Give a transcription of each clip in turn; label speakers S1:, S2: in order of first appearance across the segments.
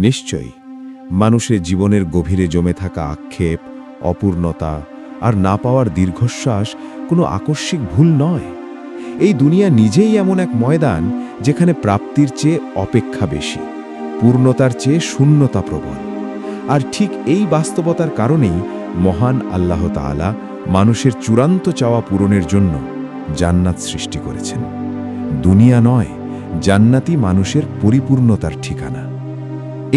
S1: নিশ্চয়ই মানুষের জীবনের গভীরে জমে থাকা আক্ষেপ, অপূর্ণতা আর না পাওয়ার দীর্ঘশ্বাস কোনো আকস্মিক ভুল নয়। এই দুনিয়া নিজেই এমন এক ময়দান যেখানে প্রাপ্তির চেয়ে অপেক্ষা বেশি, পূর্ণতার চেয়ে শূন্যতা প্রবল। আর ঠিক এই বাস্তবতার কারণেই মহান আল্লাহ তাআলা মানুষের চূড়ান্ত চাওয়া পূরণের জন্য জান্নাত সৃষ্টি করেছেন। দুনিয়া নয়, জান্নাতই মানুষের পরিপূর্ণতার ঠিকানা।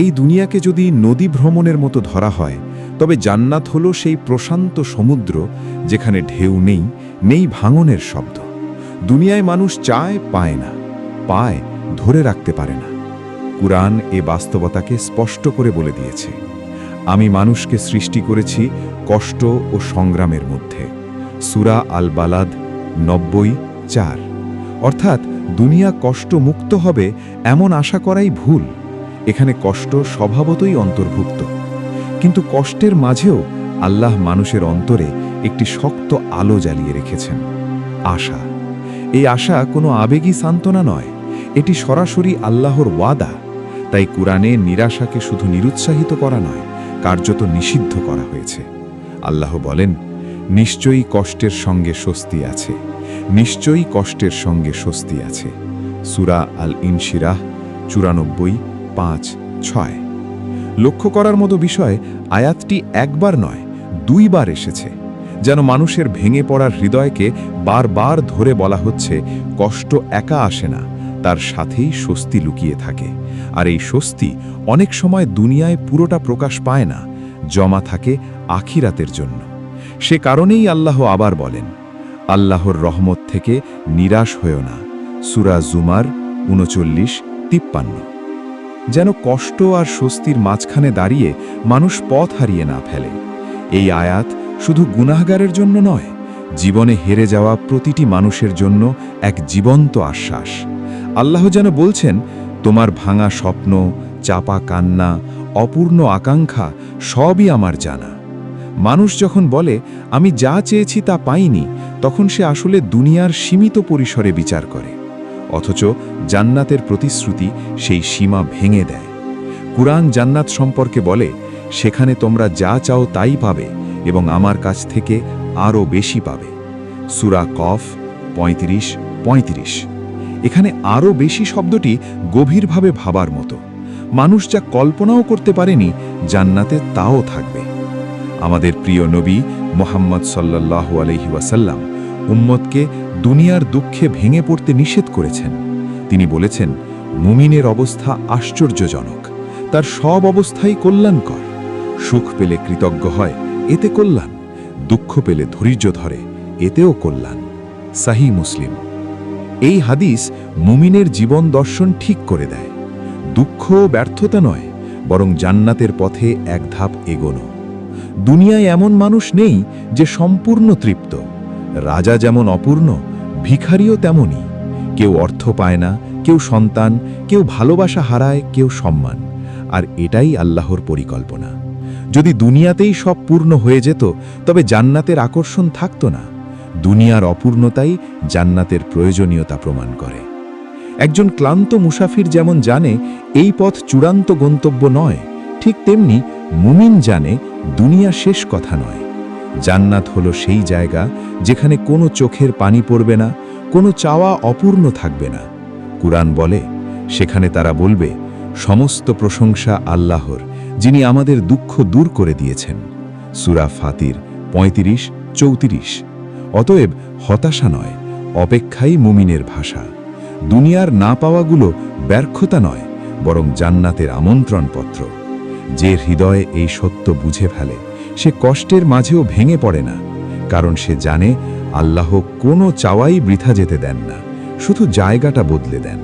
S1: এই দুনিয়াকে যদি নদী ভ্রমণের মতো ধরা হয়, তবে জান্নাত হলো সেই প্রশান্ত সমুদ্র যেখানে ঢেউ নেই, নেই ভাঙনের শব্দ। দুনিয়ায় মানুষ চায়, পায় না, পায়, ধরে রাখতে পারে না। কুরআন এ বাস্তবতাকে স্পষ্ট করে বলে দিয়েছে, আমি মানুষকে সৃষ্টি করেছি কষ্ট ও সংগ্রামের মধ্যে। সূরা আল বালাদ 90:4। অর্থাৎ দুনিয়া কষ্ট মুক্ত হবে এমন আশা করাই ভুল। এখানে কষ্ট স্বভাবতই অন্তর্ভুক্ত, কিন্তু কষ্টের মাঝেও আল্লাহ মানুষের অন্তরে একটি শক্ত আলো জ্বালিয়ে রেখেছেন, আশা। এই আশা কোনো আবেগী সান্ত্বনা নয়, এটি সরাসরি আল্লাহর ওয়াদা। তাই কুরআনে নিরাশাকে শুধু নিরুৎসাহিত করা নয়, কার্যত নিষিদ্ধ করা হয়েছে। আল্লাহ বলেন, নিশ্চয়ই কষ্টের সঙ্গে স্বস্তি আছে, নিশ্চয়ই কষ্টের সঙ্গে স্বস্তি আছে। সূরা আল ইনশিরাহ 94:5-6। লক্ষ্য করার মতো বিষয়, আয়াতটি একবার নয়, দুইবার এসেছে, যেন মানুষের ভেঙে পড়ার হৃদয়কে বারবার ধরে বলা হচ্ছে, কষ্ট একা আসে না, তার সাথেই স্বস্তি লুকিয়ে থাকে। আর এই স্বস্তি অনেক সময় দুনিয়ায় পুরোটা প্রকাশ পায় না, জমা থাকে আখিরাতের জন্য। সে কারণেই আল্লাহ আবার বলেন, আল্লাহর রহমত থেকে নিরাশ হয়েও না। সূরা জুমার 39:53। যেন কষ্ট আর স্বস্তির মাঝখানে দাঁড়িয়ে মানুষ পথ হারিয়ে না ফেলে। এই আয়াত শুধু গুনাহগারের জন্য নয়, জীবনে হেরে যাওয়া প্রতিটি মানুষের জন্য এক জীবন্ত আশ্বাস। আল্লাহ যেন বলছেন, তোমার ভাঙা স্বপ্ন, চাপা কান্না, অপূর্ণ আকাঙ্ক্ষা সবই আমার জানা। মানুষ যখন বলে, আমি যা চেয়েছি তা পাইনি, তখন সে আসলে দুনিয়ার সীমিত পরিসরে বিচার করে। অথচ জান্নাতের প্রতিশ্রুতি সেই সীমা ভেঙে দেয়। কুরআন জান্নাত সম্পর্কে বলে, সেখানে তোমরা যা চাও তাই পাবে এবং আমার কাছ থেকে আরও বেশি পাবে। সূরা কফ 35:35। এখানে আরও বেশি শব্দটি গভীরভাবে ভাবার মতো। মানুষ যা কল্পনাও করতে পারেনি, জান্নাতে তাও থাকবে। আমাদের প্রিয় নবী মুহাম্মদ সাল্লাল্লাহু আলাইহি ওয়াসাল্লাম উম্মতকে দুনিয়ার দুঃখে ভেঙে পড়তে নিষেধ করেছেন। তিনি বলেছেন, মুমিনের অবস্থা আশ্চর্যজনক, তার সব অবস্থাই কল্যাণকর। সুখ পেলে কৃতজ্ঞ হয়, এতে কল্যাণ। দুঃখ পেলে ধৈর্য ধরে, এতেও কল্যাণ। সহিহ মুসলিম। এই হাদিস মুমিনের জীবন দর্শন ঠিক করে দেয়। দুঃখ ব্যর্থতা নয়, বরং জান্নাতের পথে এক ধাপ এগোনো। দুনিয়ায় এমন মানুষ নেই যে সম্পূর্ণ তৃপ্ত। রাজা যেমন অপূর্ণ, ভিখারিও তেমনই। কেউ অর্থ পায় না, কেউ সন্তান, কেউ ভালোবাসা হারায়, কেউ সম্মান। আর এটাই আল্লাহর পরিকল্পনা। যদি দুনিয়াতেই সব পূর্ণ হয়ে যেত, তবে জান্নাতের আকর্ষণ থাকত না। দুনিয়ার অপূর্ণতাই জান্নাতের প্রয়োজনীয়তা প্রমাণ করে। একজন ক্লান্ত মুসাফির যেমন জানে এই পথ চূড়ান্ত গন্তব্য নয়, ঠিক তেমনি মুমিন জানে দুনিয়া শেষ কথা নয়। জান্নাত হলো সেই জায়গা যেখানে কোনো চোখের পানি পড়বে না, কোনো চাওয়া অপূর্ণ থাকবে না। কুরআন বলে, সেখানে তারা বলবে, সমস্ত প্রশংসা আল্লাহর, যিনি আমাদের দুঃখ দূর করে দিয়েছেন। সূরা ফাতির 35:34। অতএব হতাশা নয়, অপেক্ষাই মুমিনের ভাষা। দুনিয়ার না পাওয়াগুলো ব্যর্থতা নয়, বরং জান্নাতের আমন্ত্রণপত্র। যে হৃদয়ে এই সত্য বুঝে ফেলে, সে কষ্টের মাঝেও ভেঙে পড়ে না, কারণ সে জানে আল্লাহ কোনো চাওয়াই বৃথা যেতে দেন না, শুধু জায়গাটা বদলে দেন।